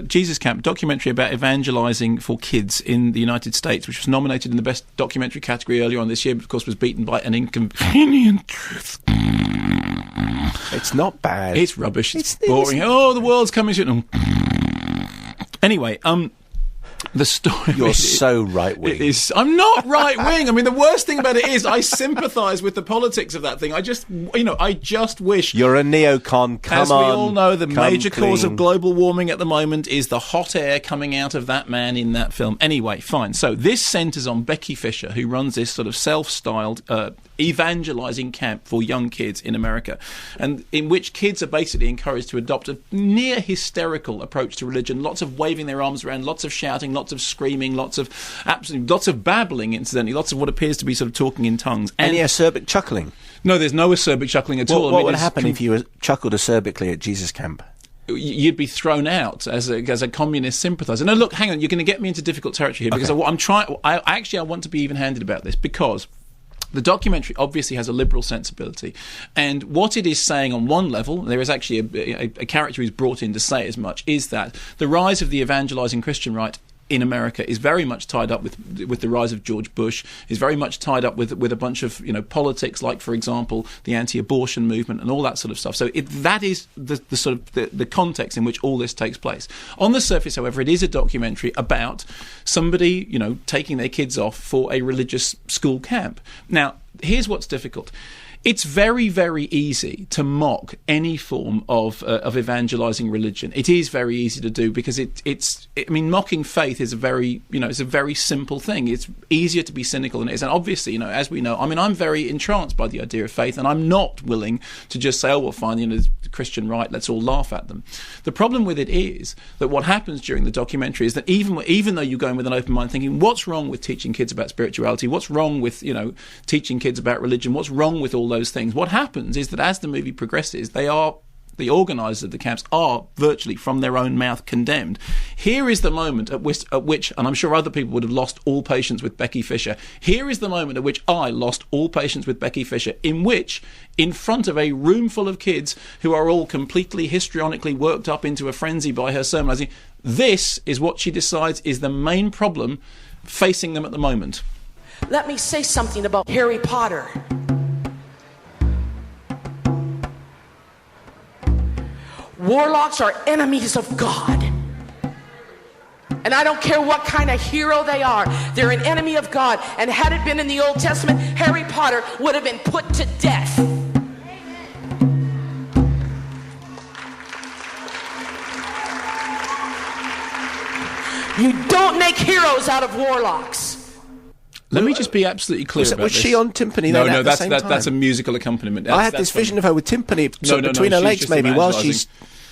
Jesus Camp, documentary about evangelizing for kids in the United States, which was nominated in the best documentary category earlier on this year, but of course was beaten by An Inconvenient Truth. It's not bad. It's rubbish. It's boring. Oh, the world's coming to... Anyway, the story... You're so right-wing. I'm not right-wing. I mean, the worst thing about it is I sympathise with the politics of that thing. I just wish... You're a neocon. As we all know, the major cause of global warming at the moment is the hot air coming out of that man in that film. Anyway, fine. So this centres on Becky Fisher, who runs this sort of self-styled... evangelizing camp for young kids in America, and in which kids are basically encouraged to adopt a near hysterical approach to religion, lots of waving their arms around, lots of shouting, lots of screaming, lots of babbling, incidentally, lots of what appears to be sort of talking in tongues. And any acerbic chuckling? No, there's no acerbic chuckling at all. What would happen if you chuckled acerbically at Jesus Camp? You'd be thrown out as a communist sympathiser. No, look, hang on, you're going to get me into difficult territory here, because I want to be even-handed about this, because the documentary obviously has a liberal sensibility, and what it is saying on one level, there is actually a character who's brought in to say as much, is that the rise of the evangelising Christian right in America is very much tied up with the rise of George Bush, is very much tied up with a bunch of politics, like, for example, the anti-abortion movement and all that sort of stuff. So that is the sort of the context in which all this takes place. On the surface, however, it is a documentary about somebody taking their kids off for a religious school camp. Now, here's what's difficult. It's very, very easy to mock any form of evangelizing religion. It is very easy to do, because mocking faith is it's a very simple thing. It's easier to be cynical than it is. And obviously, as we know, I'm very entranced by the idea of faith, and I'm not willing to just say, oh, well, fine, the Christian right, let's all laugh at them. The problem with it is that what happens during the documentary is that even though you go in with an open mind thinking, what's wrong with teaching kids about spirituality? What's wrong with, teaching kids about religion? What's wrong with all those things? What happens is that as the movie progresses, the organisers of the camps are virtually from their own mouth condemned. Here is the moment at which, and I'm sure other people would have lost all patience with Becky Fisher, here is the moment at which I lost all patience with Becky Fisher, in which, in front of a room full of kids who are all completely histrionically worked up into a frenzy by her sermonising, this is what she decides is the main problem facing them at the moment. Let me say something about Harry Potter. Warlocks are enemies of God. And I don't care what kind of hero they are, they're an enemy of God. And had it been in the Old Testament, Harry Potter would have been put to death. You don't make heroes out of warlocks. Let me just be absolutely clear about this. Was she on timpani then at the same time? That's a musical accompaniment. I had this vision of her with timpani between her legs, maybe, while she's...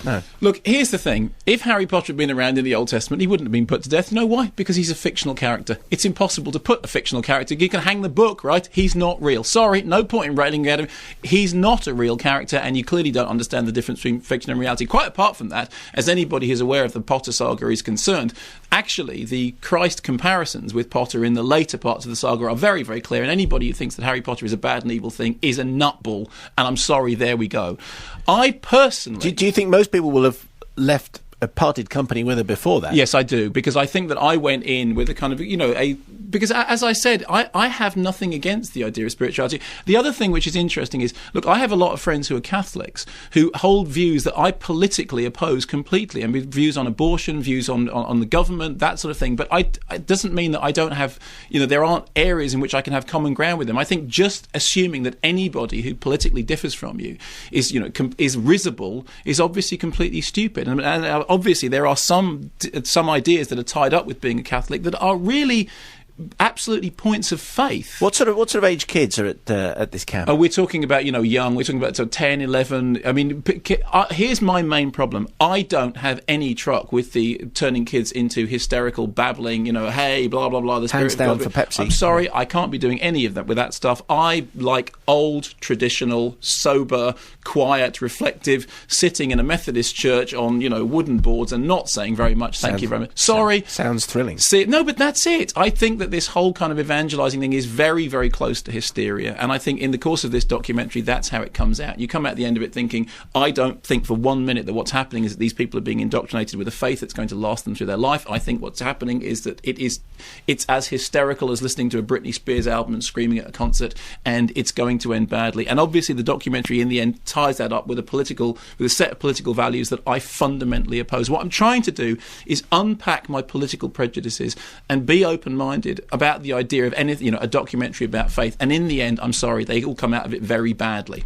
No. Look, here's the thing. If Harry Potter had been around in the Old Testament, he wouldn't have been put to death. You know why? Because he's a fictional character. It's impossible to put a fictional character. You can hang the book, right? He's not real. Sorry, no point in railing at him. He's not a real character, and you clearly don't understand the difference between fiction and reality. Quite apart from that, as anybody who's aware of the Potter saga is concerned, actually, the Christ comparisons with Potter in the later parts of the saga are very, very clear, and anybody who thinks that Harry Potter is a bad and evil thing is a nutball, and I'm sorry, there we go. I personally... Do you think most people will have left parted company with her before that? Yes, I do, because I think that I went in with a kind of, because as I said, I have nothing against the idea of spirituality. The other thing which is interesting is, look, I have a lot of friends who are Catholics who hold views that I politically oppose completely, and views on abortion, views on the government, that sort of thing. But it doesn't mean that I don't have, there aren't areas in which I can have common ground with them. I think just assuming that anybody who politically differs from you is risible is obviously completely stupid. And obviously there are some ideas that are tied up with being a Catholic that are really absolutely points of faith. What sort of age kids are at this camp? Oh, we're talking about young. We're talking about 10, 11. I mean, here's my main problem. I don't have any truck with the turning kids into hysterical babbling. Hey, blah blah blah. The Hands down for Pepsi. I'm sorry, I can't be doing any of that with that stuff. I like old, traditional, sober, quiet, reflective, sitting in a Methodist church on wooden boards and not saying very much. Thank you very much. Sorry. Sounds thrilling. No, but that's it. I think that that this whole kind of evangelizing thing is very, very close to hysteria. And I think in the course of this documentary, that's how it comes out. You come out at the end of it thinking, I don't think for 1 minute that what's happening is that these people are being indoctrinated with a faith that's going to last them through their life. I think what's happening is that it's as hysterical as listening to a Britney Spears album and screaming at a concert, and it's going to end badly. And obviously the documentary in the end ties that up with a set of political values that I fundamentally oppose. What I'm trying to do is unpack my political prejudices and be open-minded about the idea of anything, a documentary about faith. And in the end, I'm sorry, they all come out of it very badly.